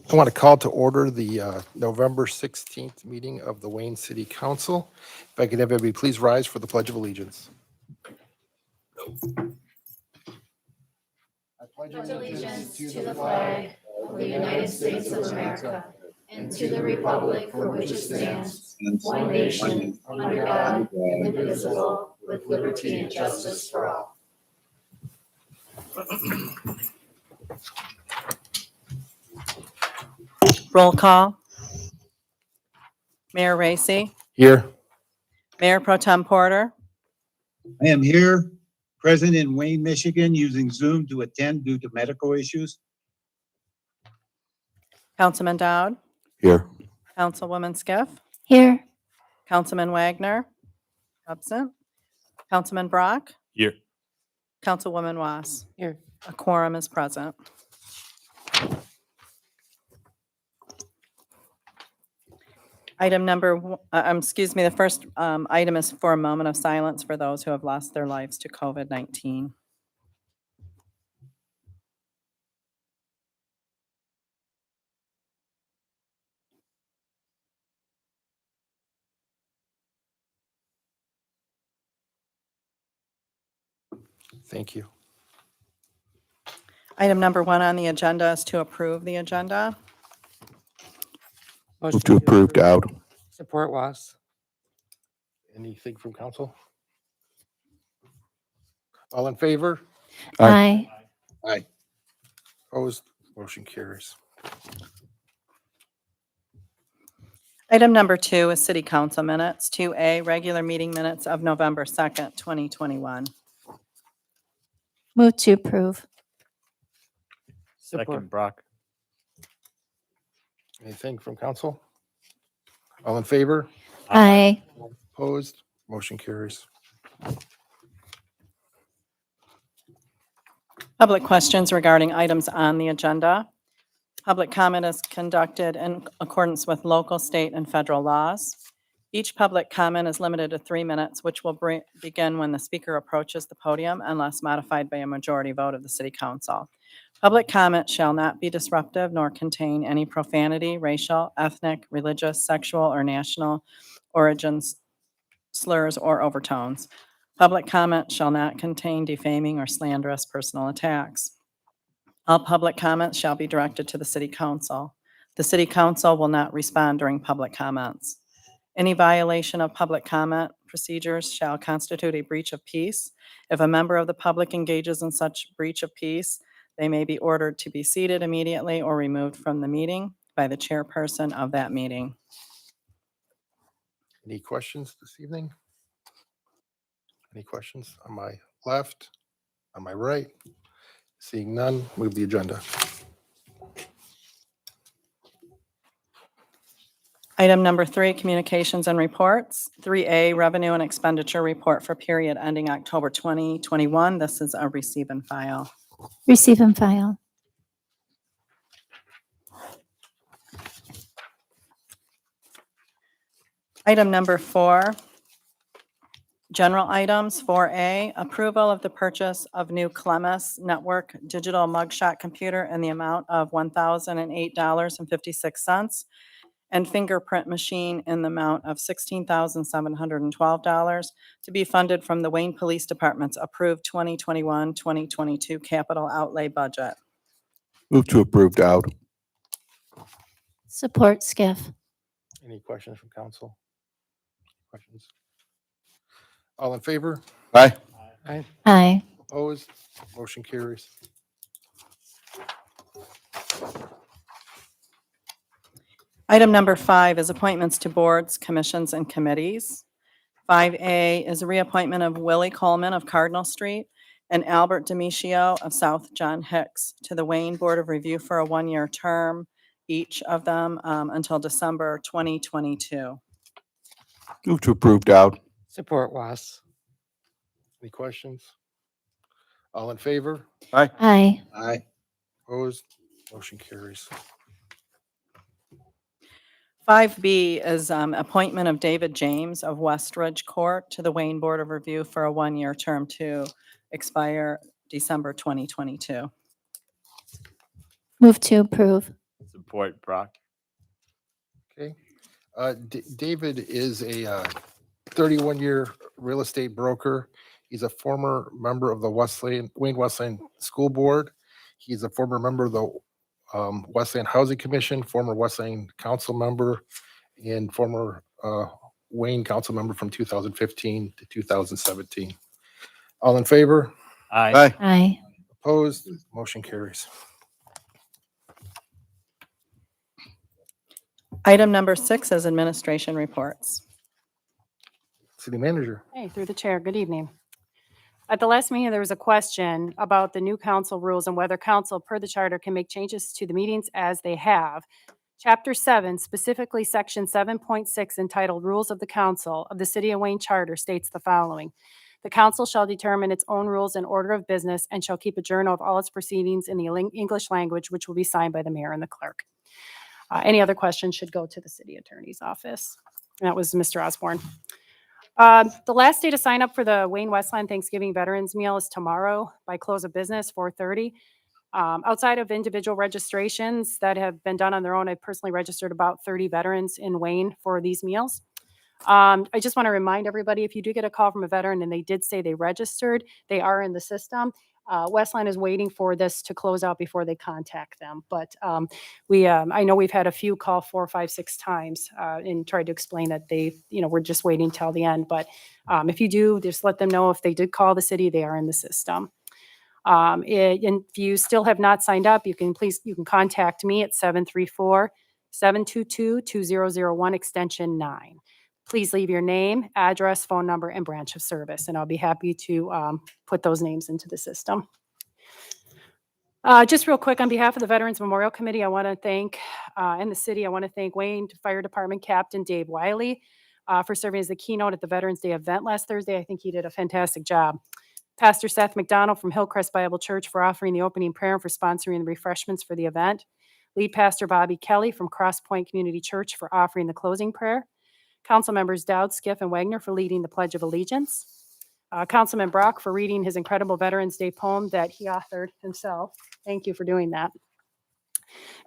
I want to call to order the November 16th meeting of the Wayne City Council. If I could have everybody please rise for the Pledge of Allegiance. I pledge allegiance to the flag of the United States of America and to the republic for which it stands, one nation, under God, indivisible, with liberty and justice for all. Roll call. Mayor Racy, Here. Mayor Pro Tem Porter, I am here, present in Wayne, Michigan, using Zoom to attend due to medical issues. Councilman Dowd, Here. Councilwoman Skiff, Here. Councilman Wagner, absent, Councilman Brock, Here. Councilwoman Was. Here. A quorum is present. Item number, the first item is for a moment of silence for those who have lost their lives to COVID-19. Thank you. Item number 1 on the agenda is to approve the agenda. Motion Move to approve Dowd. Support Was. Anything from council? All in favor? Aye. Aye. Opposed? Motion carries. Item number 2 is city council minutes. 2A, regular meeting minutes of November 2nd, 2021. Move to approve. Second, Brock. Anything from council? All in favor? Aye. Opposed? Motion carries. Public questions regarding items on the agenda. Public comment is conducted in accordance with local, state, and federal laws. Each public comment is limited to 3 minutes, which will begin when the speaker approaches the podium unless modified by a majority vote of the city council. Public comment shall not be disruptive nor contain any profanity, racial, ethnic, religious, sexual, or national origins, slurs, or overtones. Public comment shall not contain defaming or slanderous personal attacks. All public comments shall be directed to the city council. The city council will not respond during public comments. Any violation of public comment procedures shall constitute a breach of peace. If a member of the public engages in such breach of peace, they may be ordered to be seated immediately or removed from the meeting by the chairperson of that meeting. Any questions this evening? Any questions on my left, on my right? Seeing none, move the agenda. Item number 3, communications and reports. 3A, revenue and expenditure report for period ending October 2021. This is a receive and file. Receive and file. Item number 4, general items. 4A, approval of the purchase of new Clemis Network digital mugshot computer in the amount of $1,008.56 and fingerprint machine in the amount of $16,712 to be funded from the Wayne Police Department's approved 2021-2022 capital outlay budget. Move to approve Dowd. Support Skiff. Any questions from council? Questions? All in favor? Aye. Aye. Opposed? Motion carries. Item number 5 is appointments to boards, commissions, and committees. 5A is a reappointment of Willie Coleman of Cardinal Street and Albert Demetrio of South John Hicks to the Wayne Board of Review for a 1-year term, each of them until December 2022. Move to approve Dowd. Support Was. Any questions? All in favor? Aye. Aye. Aye. Opposed? Motion carries. 5B is appointment of David James of Westridge Court to the Wayne Board of Review for a 1-year term to expire December 2022. Move to approve. Support Brock. Okay. David is a 31-year real estate broker. He's a former member of the Wayne Westland School Board. He's a former member of the Westland Housing Commission, former Westland Council member, and former Wayne Council member from 2015 to 2017. All in favor? Aye. Aye. Aye. Opposed? Motion carries. Item number 6 is administration reports. City Manager. Hey, through the chair, good evening. At the last meeting, there was a question about the new council rules and whether council, per the charter, can make changes to the meetings as they have. Chapter 7, specifically Section 7.6 entitled Rules of the Council of the City of Wayne Charter states the following. The council shall determine its own rules and order of business and shall keep a journal of all its proceedings in the English language, which will be signed by the mayor and the clerk. Any other questions should go to the city attorney's office. And that was Mr. Osborne. The last day to sign up for the Wayne Westland Thanksgiving Veterans Meal is tomorrow by close of business, 4:30. Outside of individual registrations that have been done on their own, I personally registered about 30 veterans in Wayne for these meals. I just want to remind everybody, if you do get a call from a veteran and they did say they registered, they are in the system. Westland is waiting for this to close out before they contact them. But I know we've had a few call 4, 5, 6 times and tried to explain that we're just waiting till the end. But if you do, just let them know if they did call the city, they are in the system. And if you still have not signed up, you can contact me at 734-722-2001 extension 9. Please leave your name, address, phone number, and branch of service, and I'll be happy to put those names into the system. Just real quick, on behalf of the Veterans Memorial Committee, I want to thank, and the city, I want to thank Wayne Fire Department Captain Dave Wiley for serving as the keynote at the Veterans Day event last Thursday. I think he did a fantastic job. Pastor Seth McDonald from Hillcrest Bible Church for offering the opening prayer and for sponsoring the refreshments for the event. Lead Pastor Bobby Kelly from Cross Point Community Church for offering the closing prayer. Council members Dowd, Skiff, and Wagner for leading the Pledge of Allegiance. Councilman Brock for reading his incredible Veterans Day poem that he authored himself. Thank you for doing that.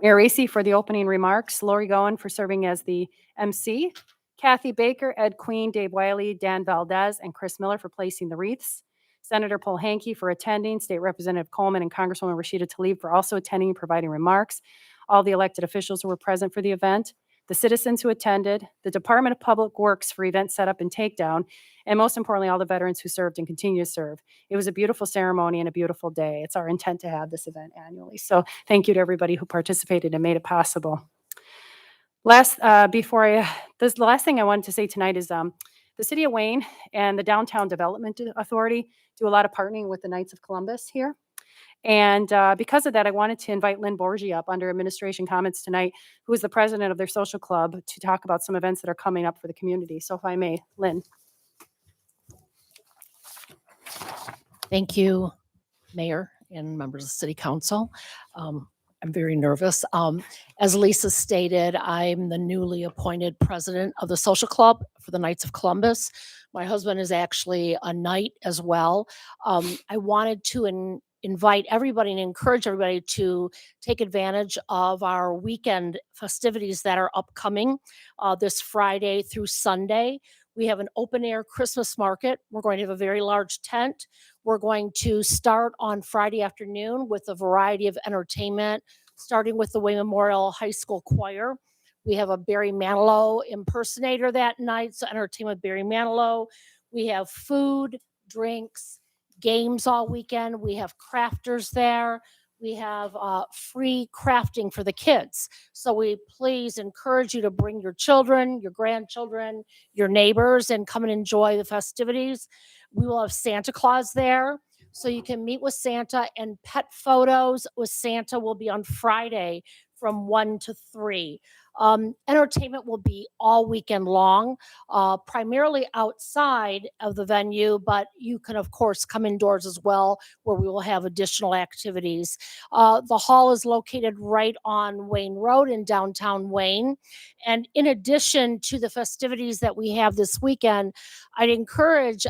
Mayor Racy for the opening remarks. Lori Goen for serving as the MC. Kathy Baker, Ed Queen, Dave Wiley, Dan Valdez, and Chris Miller for placing the wreaths. Senator Paul Hankey for attending. State Representative Coleman and Congresswoman Rashida Tlaib for also attending and providing remarks. All the elected officials who were present for the event. The citizens who attended, the Department of Public Works for event setup and takedown, and most importantly, all the veterans who served and continue to serve. It was a beautiful ceremony and a beautiful day. It's our intent to have this event annually. So thank you to everybody who participated and made it possible. The last thing I wanted to say tonight is the City of Wayne and the Downtown Development Authority do a lot of partnering with the Knights of Columbus here. And because of that, I wanted to invite Lynn Borgie up under administration comments tonight, who is the president of their social club, to talk about some events that are coming up for the community. So if I may, Lynn. Thank you, Mayor and members of City Council. I'm very nervous. As Lisa stated, I'm the newly appointed president of the social club for the Knights of Columbus. My husband is actually a knight as well. I wanted to invite everybody and encourage everybody to take advantage of our weekend festivities that are upcoming this Friday through Sunday. We have an open air Christmas market. We're going to have a very large tent. We're going to start on Friday afternoon with a variety of entertainment, starting with the Wayne Memorial High School Choir. We have a Barry Manilow impersonator that night, so entertainment with Barry Manilow. We have food, drinks, games all weekend. We have crafters there. We have free crafting for the kids. So we please encourage you to bring your children, your grandchildren, your neighbors, and come and enjoy the festivities. We will have Santa Claus there, so you can meet with Santa, and pet photos with Santa will be on Friday from 1 to 3. Entertainment will be all weekend long, primarily outside of the venue, but you can, of course, come indoors as well, where we will have additional activities. The hall is located right on Wayne Road in downtown Wayne. And in addition to the festivities that we have this weekend, I'd encourage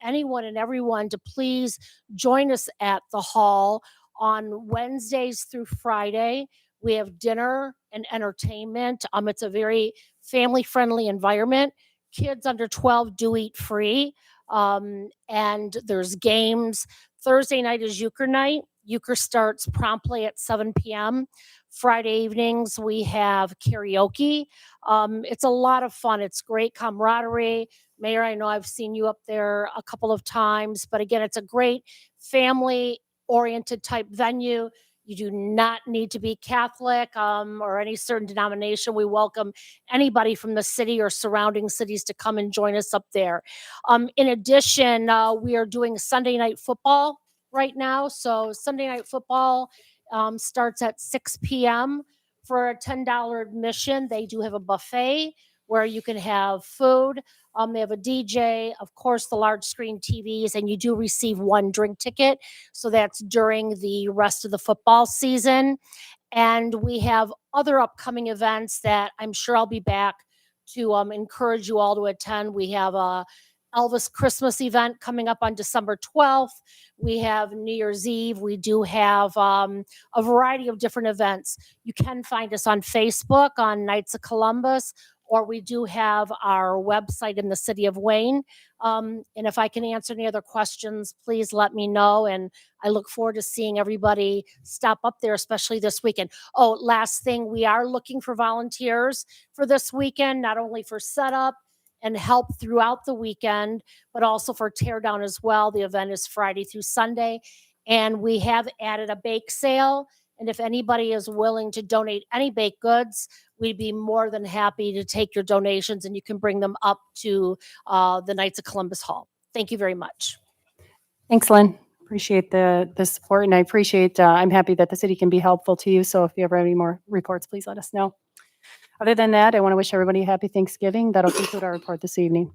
anyone and everyone to please join us at the hall On Wednesdays through Friday, we have dinner and entertainment. It's a very family-friendly environment. Kids under 12 do eat free. And there's games. Thursday night is euchre night. Euchre starts promptly at 7 p.m. Friday evenings, we have karaoke. It's a lot of fun. It's great camaraderie. Mayor, I know I've seen you up there a couple of times, but again, it's a great family oriented type venue. You do not need to be Catholic or any certain denomination. We welcome anybody from the city or surrounding cities to come and join us up there. In addition, we are doing Sunday night football right now. So Sunday night football starts at 6 p.m. For a $10 admission. They do have a buffet where you can have food. They have a DJ, of course, the large screen TVs, and you do receive one drink ticket. So that's during the rest of the football season. And we have other upcoming events that I'm sure I'll be back to encourage you all to attend. We have a Elvis Christmas event coming up on December 12th. We have New Year's Eve. We do have a variety of different events. You can find us on Facebook on Knights of Columbus, or we do have our website in the city of Wayne. And if I can answer any other questions, please let me know. And I look forward to seeing everybody stop up there, especially this weekend. Oh, last thing, we are looking for volunteers for this weekend, not only for setup and help throughout the weekend, but also for tear down as well. The event is Friday through Sunday. And we have added a bake sale. And if anybody is willing to donate any baked goods, we'd be more than happy to take your donations, and you can bring them up to the Knights of Columbus Hall. Thank you very much. Thanks, Lynn. Appreciate the support, and I appreciate, I'm happy that the city can be helpful to you. So if you ever have any more reports, please let us know. Other than that, I want to wish everybody a happy Thanksgiving. That'll conclude our report this evening.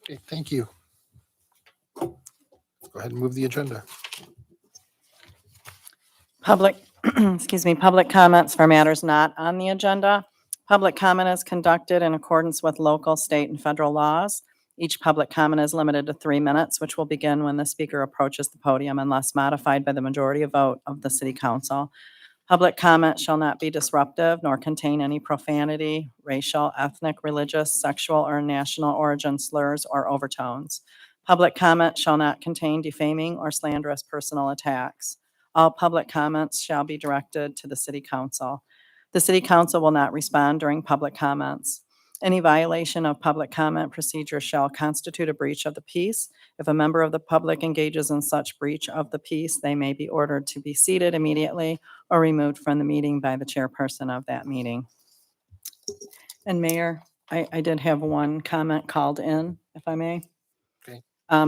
Okay, thank you. Go ahead and move the agenda. Public, public comments for matters not on the agenda. Public comment is conducted in accordance with local, state, and federal laws. Each public comment is limited to 3 minutes, which will begin when the speaker approaches the podium unless modified by the majority of vote of the city council. Public comment shall not be disruptive nor contain any profanity, racial, ethnic, religious, sexual, or national origin slurs or overtones. Public comment shall not contain defaming or slanderous personal attacks. All public comments shall be directed to the city council. The city council will not respond during public comments. Any violation of public comment procedure shall constitute a breach of the peace. If a member of the public engages in such breach of the peace, they may be ordered to be seated immediately or removed from the meeting by the chairperson of that meeting. And Mayor, I did have one comment called in, if I may. Okay.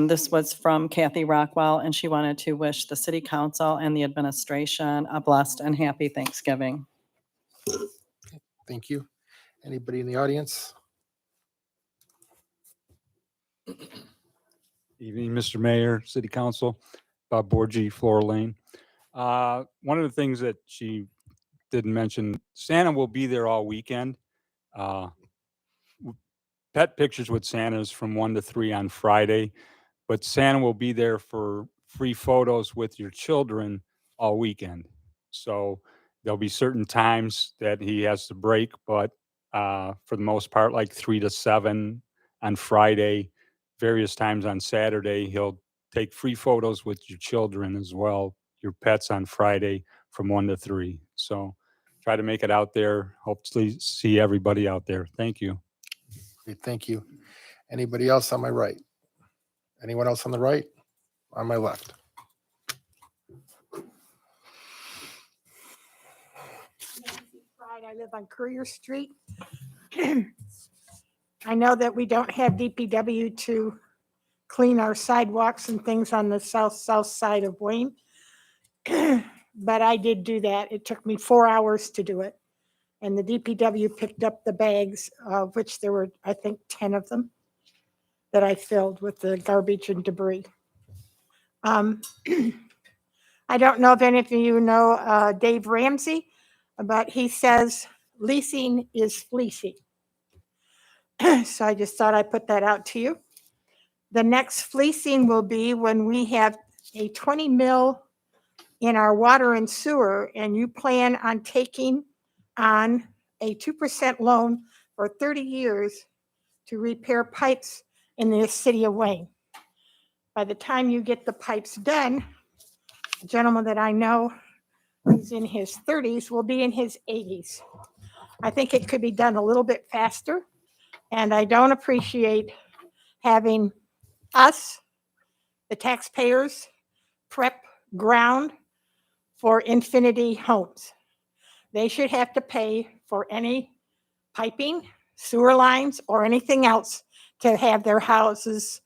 This was from Kathy Rockwell, and she wanted to wish the city council and the administration a blessed and happy Thanksgiving. Thank you. Anybody in the audience? Evening, Mr. Mayor, City Council, Bob Borgi, Floor Lane. One of the things that she didn't mention, Santa will be there all weekend. Pet pictures with Santa's from 1 to 3 on Friday, but Santa will be there for free photos with your children all weekend. So there'll be certain times that he has to break, but for the most part, like 3 to 7 on Friday, various times on Saturday, he'll take free photos with your children as well, your pets on Friday from 1 to 3. So try to make it out there. Hopefully see everybody out there. Thank you. Great, thank you. Anybody else on my right? Anyone else on the right? On my left? I live on Courier Street. I know that we don't have DPW to clean our sidewalks and things on the south side of Wayne. But I did do that. It took me 4 hours to do it. And the DPW picked up the bags, of which there were, I think, 10 of them that I filled with the garbage and debris. I don't know if any of you know Dave Ramsey, but he says leasing is fleecing. So I just thought I'd put that out to you. The next fleecing will be when we have a 20 mil in our water and sewer, and you plan on taking on a 2% loan for 30 years to repair pipes in the city of Wayne. By the time you get the pipes done, a gentleman that I know who's in his 30s will be in his 80s. I think it could be done a little bit faster, and I don't appreciate having us, the taxpayers, prep ground for Infinity Homes. They should have to pay for any piping, sewer lines, or anything else to have their houses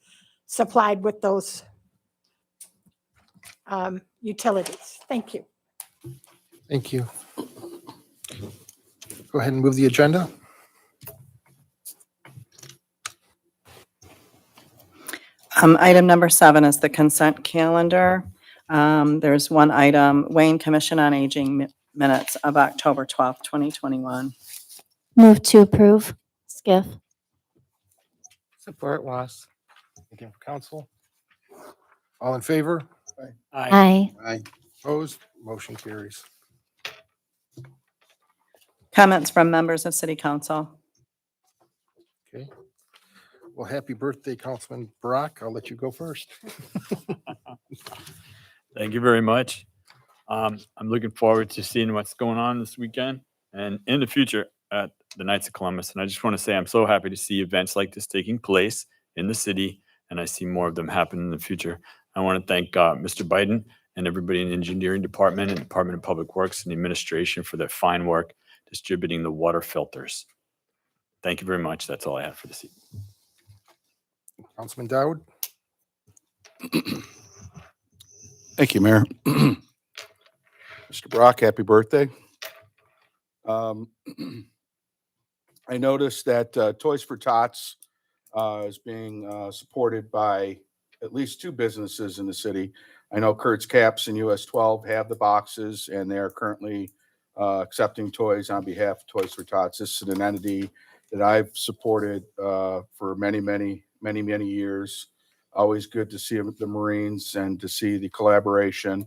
supplied with those utilities. Thank you. Thank you. Go ahead and move the agenda. Item number 7 is the consent calendar. There's one item, Wayne Commission on Aging minutes of October 12th, 2021. Move to approve. Skiff. Support Was. Anything for council? All in favor? Aye. Aye. Opposed? Motion carries. Comments from members of City Council. Okay. Well, happy birthday, Councilman Brock. I'll let you go first. Thank you very much. I'm looking forward to seeing what's going on this weekend and in the future at the Knights of Columbus. And I just want to say I'm so happy to see events like this taking place in the city, and I see more of them happen in the future. I want to thank Mr. Biden and everybody in the engineering department and Department of Public Works and the administration for their fine work distributing the water filters. Thank you very much. That's all I have for this evening. Councilman Dowd? Thank you, Mayor. Mr. Brock, happy birthday. I noticed that Toys for Tots is being supported by at least 2 businesses in the city. I know Kurt's Caps and US 12 have the boxes, and they are currently accepting toys on behalf of Toys for Tots. This is an entity that I've supported for many years. Always good to see the Marines and to see the collaboration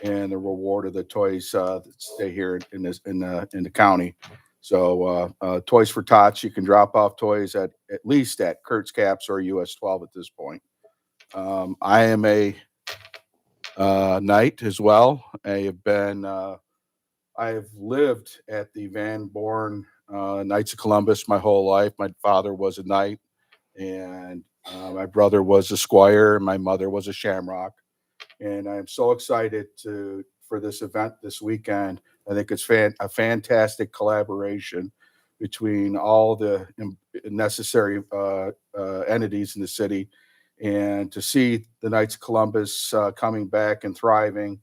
and the reward of the toys that stay here in the county. So Toys for Tots, you can drop off toys at least at Kurt's Caps or US 12 at this point. I am a Knight as well. I have lived at the Van Born Knights of Columbus my whole life. My father was a Knight, and my brother was a Squire, and my mother was a Shamrock. And I'm so excited for this event this weekend. I think it's a fantastic collaboration between all the necessary entities in the city, and to see the Knights of Columbus coming back and thriving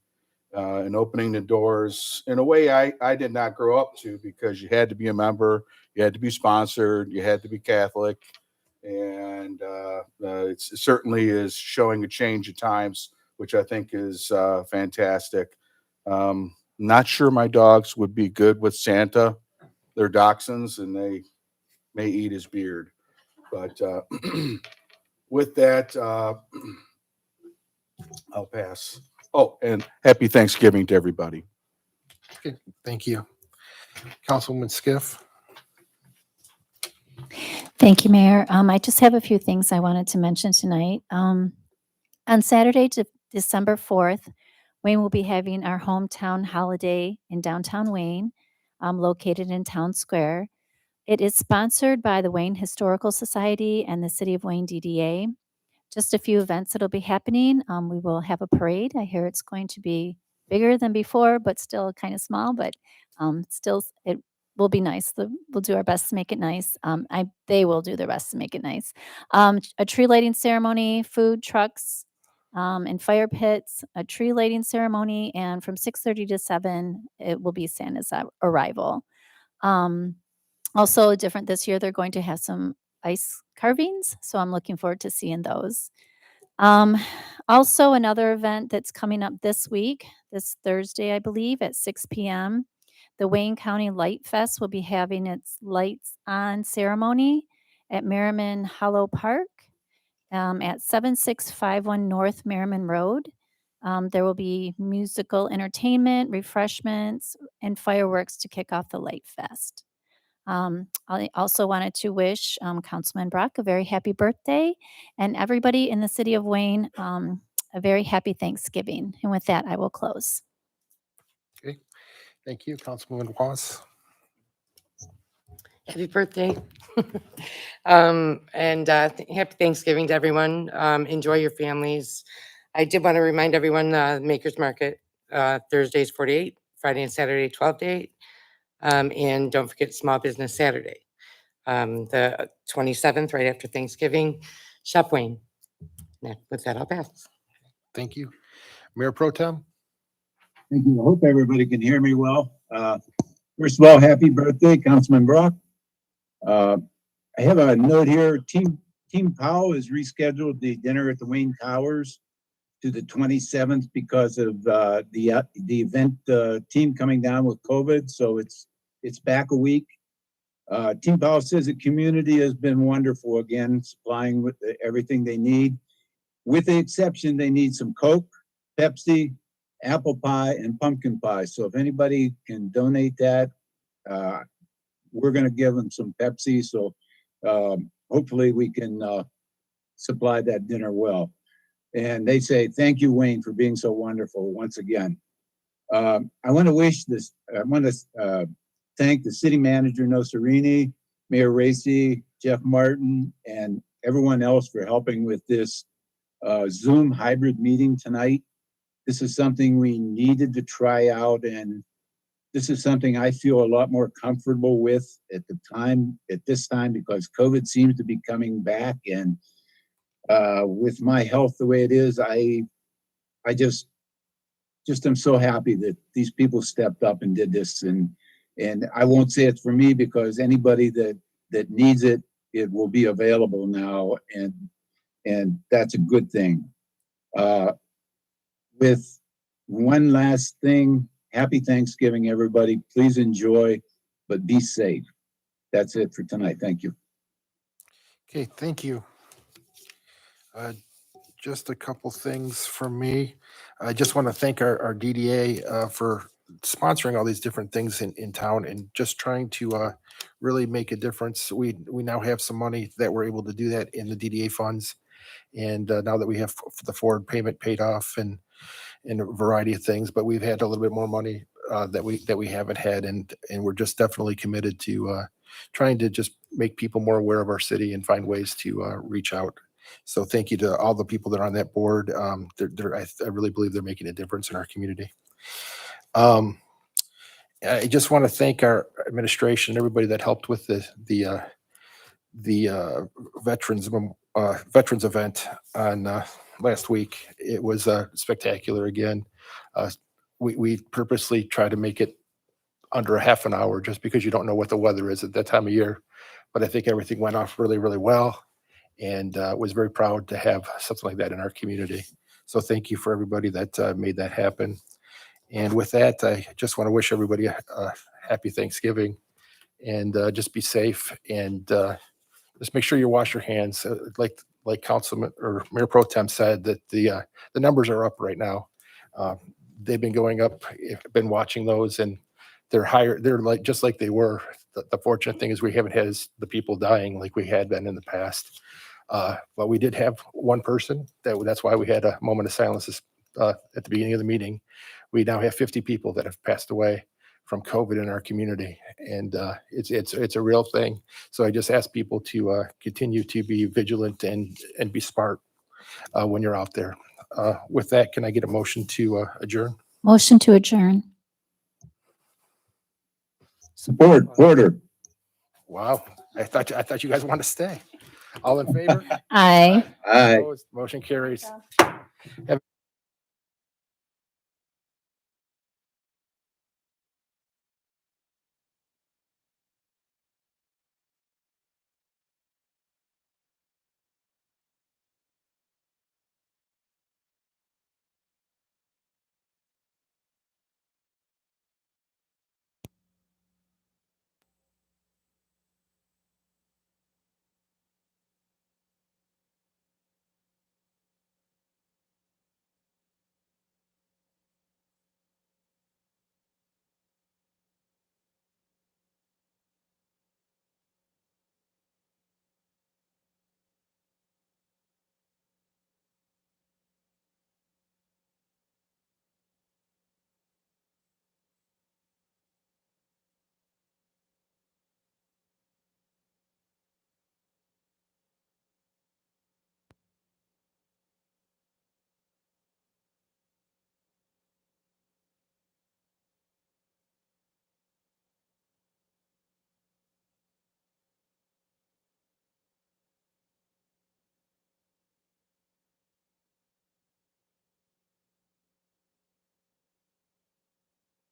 and opening the doors in a way I did not grow up to, because you had to be a member, you had to be sponsored, you had to be Catholic, and it certainly is showing a change at times, which I think is fantastic. Not sure my dogs would be good with Santa. They're dachshunds, and they may eat his beard. But with that, I'll pass. Oh, and happy Thanksgiving to everybody. Okay, thank you. Councilwoman Skiff? Thank you, Mayor. I just have a few things I wanted to mention tonight. On Saturday, December 4th, Wayne will be having our hometown holiday in downtown Wayne, located in Town Square. It is sponsored by the Wayne Historical Society and the City of Wayne DDA. Just a few events that'll be happening. We will have a parade. I hear it's going to be bigger than before, but still kind of small, but still it will be nice. We'll do our best to make it nice. They will do their best to make it nice. A tree lighting ceremony, food trucks, and fire pits, a tree lighting ceremony, and from 6:30 to 7, it will be Santa's arrival. Also different this year, they're going to have some ice carvings, so I'm looking forward to seeing those. Also another event that's coming up this week, this Thursday, I believe, at 6 p.m. The Wayne County Light Fest will be having its lights on ceremony at Merriman Hollow Park at 7651 North Merriman Road. There will be musical entertainment, refreshments, and fireworks to kick off the Light Fest. I also wanted to wish Councilman Brock a very happy birthday and everybody in the city of Wayne a very happy Thanksgiving. And with that, I will close. Okay, thank you, Councilwoman Wallace. Happy birthday. Happy Thanksgiving to everyone. Enjoy your families. I did want to remind everyone, Makers Market, Thursdays 4 to 8, Friday and Saturday 12 to 8. And don't forget Small Business Saturday. The 27th, right after Thanksgiving, Shop Wayne. With that, I'll pass. Thank you. Mayor Pro Tem? Thank you. I hope everybody can hear me well. First of all, happy birthday, Councilman Brock. I have a note here. Team Powell has rescheduled the dinner at the Wayne Towers to the 27th because of the event team coming down with COVID. So it's back a week. Team Powell says the community has been wonderful again, supplying with everything they need. With the exception, they need some Coke, Pepsi, apple pie, and pumpkin pie. So if anybody can donate that, we're going to give them some Pepsi. So hopefully we can supply that dinner well. And they say, thank you, Wayne, for being so wonderful once again. I want to thank the city manager, Nosarini, Mayor Racy, Jeff Martin, and everyone else for helping with this Zoom hybrid meeting tonight. This is something we needed to try out, and this is something I feel a lot more comfortable with at this time, because COVID seems to be coming back, and with my health the way it is, I just am so happy that these people stepped up and did this, and I won't say it's for me, because anybody that needs it, it will be available now, and that's a good thing. With one last thing, happy Thanksgiving, everybody. Please enjoy, but be safe. That's it for tonight. Thank you. Okay, thank you. Just a couple things from me. I just want to thank our DDA for sponsoring all these different things in town and just trying to really make a difference. We now have some money that we're able to do that in the DDA funds. And now that we have the forward payment paid off and a variety of things, but we've had a little bit more money that we haven't had, and we're just definitely committed to trying to just make people more aware of our city and find ways to reach out. So thank you to all the people that are on that board. I really believe they're making a difference in our community. I just want to thank our administration, everybody that helped with the veterans event on last week. It was spectacular again. We purposely try to make it under a half an hour just because you don't know what the weather is at that time of year. But I think everything went off really, really well, and was very proud to have something like that in our community. So thank you for everybody that made that happen. And with that, I just want to wish everybody a happy Thanksgiving, and just be safe, and just make sure you wash your hands. Like Councilman or Mayor Pro Tem said, that the numbers are up right now. They've been going up. I've been watching those, and they're higher. They're just like they were. The fortunate thing is we haven't had the people dying like we had been in the past. But we did have one person. That's why we had a moment of silence at the beginning of the meeting. We now have 50 people that have passed away from COVID in our community, and it's a real thing. So I just ask people to continue to be vigilant and be smart when you're out there. With that, can I get a motion to adjourn? Motion to adjourn. Support, Porter. Wow, I thought you guys wanted to stay. All in favor? Aye. Aye. Opposed? Motion carries.